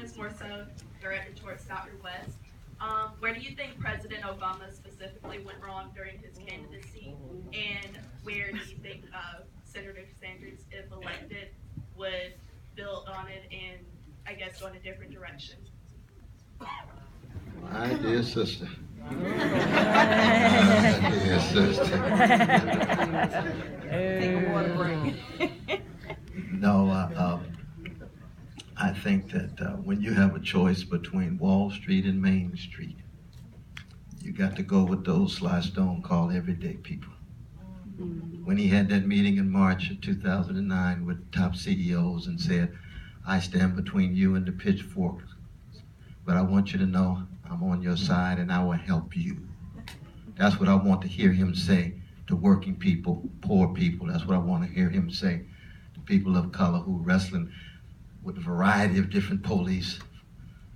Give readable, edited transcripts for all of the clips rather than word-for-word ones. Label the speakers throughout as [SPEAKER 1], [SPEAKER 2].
[SPEAKER 1] is more so directed towards Dr. West. Where do you think President Obama specifically went wrong during his candidacy, and where do you think Senator Sanders, if elected, would build on it and, I guess, go in a different direction?
[SPEAKER 2] My dear sister. My dear sister.
[SPEAKER 3] Take a water break.
[SPEAKER 2] No, I think that when you have a choice between Wall Street and Main Street, you got to go with those Sly Stone called everyday people. When he had that meeting in March of 2009 with top CEOs and said, I stand between you and the pitchfork, but I want you to know I'm on your side and I will help you. That's what I want to hear him say to working people, poor people. That's what I want to hear him say to people of color who are wrestling with a variety of different police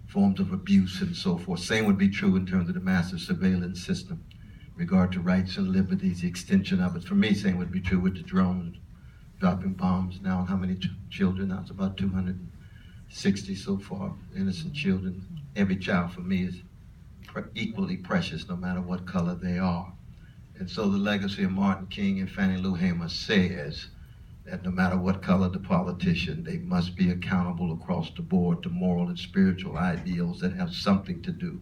[SPEAKER 2] forms of abuse and so forth. Same would be true in terms of the massive surveillance system in regard to rights and liberties, the extension of it. For me, same would be true with the drones, dropping bombs now. How many children? Now it's about 260 so far, innocent children. Every child for me is equally precious no matter what color they are. And so the legacy of Martin King and Fannie Lou Hamer says that no matter what color the politician, they must be accountable across the board to moral and spiritual ideals that have something to do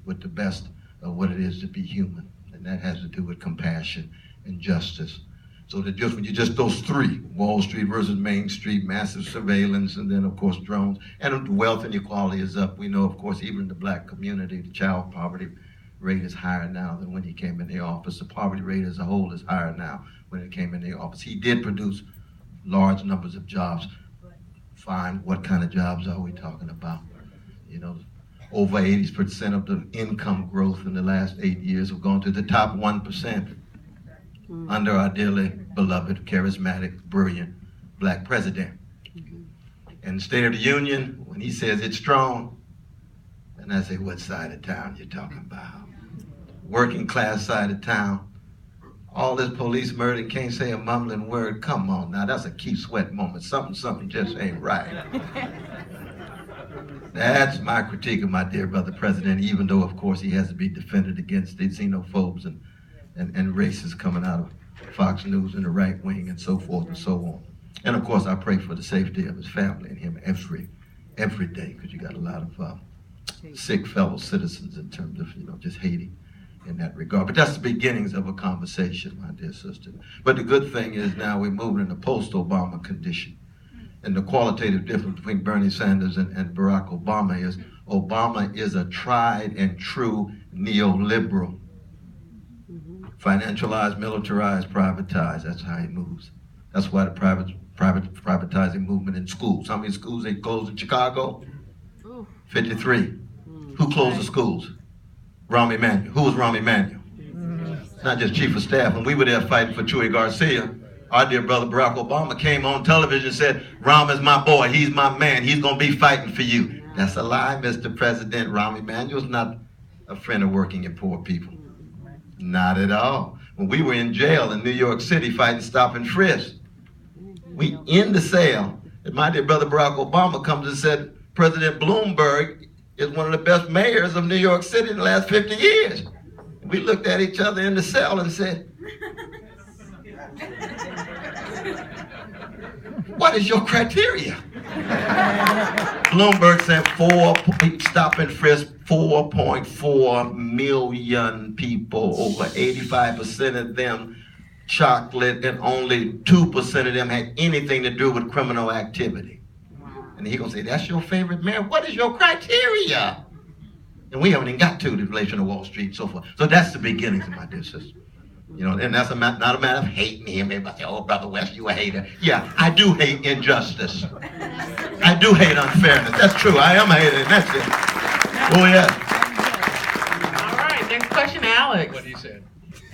[SPEAKER 2] with the best of what it is to be human. And that has to do with compassion and justice. So that just when you just those three, Wall Street versus Main Street, massive surveillance, and then of course drones, and wealth inequality is up. We know, of course, even in the black community, the child poverty rate is higher now than when he came in the office. The poverty rate as a whole is higher now when it came in the office. He did produce large numbers of jobs. Fine, what kind of jobs are we talking about? You know, over 80% of the income growth in the last 8 years have gone to the top 1%. Under our dearly beloved, charismatic, brilliant black president. In the State of the Union, when he says it's strong, and I say, what side of town you talking about? Working class side of town. All this police murder, can't say a mumbling word. Come on now, that's a Keith Sweat moment. Something just ain't right. That's my critique of my dear brother president, even though, of course, he has to be defended against the xenophobes and racists coming out of Fox News and the right wing and so forth and so on. And of course, I pray for the safety of his family and him every day, because you got a lot of sick fellow citizens in terms of, just hating in that regard. But that's the beginnings of a conversation, my dear sister. But the good thing is now we're moving in a post-Obama condition. And the qualitative difference between Bernie Sanders and Barack Obama is a tried and true neoliberal. Financialized, militarized, privatized. That's how he moves. That's why the privatizing movement in schools. How many schools they closed in Chicago? 53. Who closed the schools? Rahm Emanuel. Who was Rahm Emanuel? Not just chief of staff. When we were there fighting for Chuy Garcia, our dear brother Barack Obama came on television and said, Rahm is my boy. He's my man. He's going to be fighting for you. That's a lie, Mr. President. Rahm Emanuel's not a friend of working and poor people. Not at all. When we were in jail in New York City fighting stop and frisk, we in the cell, and my dear brother Barack Obama comes and said, President Bloomberg is one of the best mayors of New York City in the last 50 years. And we looked at each other in the cell and said, what is your criteria? Bloomberg said stop and frisk 4.4 million people, over 85% of them chocolate, and only 2% of them had anything to do with criminal activity. And he gonna say, that's your favorite mayor? What is your criteria? And we haven't even got to the relation of Wall Street and so forth. So that's the beginnings of my dear sister. And that's not a matter of hating him. Everybody say, oh, Brother West, you a hater. Yeah, I do hate injustice. I do hate unfairness. That's true. I am a hater, and that's it. Oh, yeah.
[SPEAKER 3] All right, next question, Alex.
[SPEAKER 4] What he said.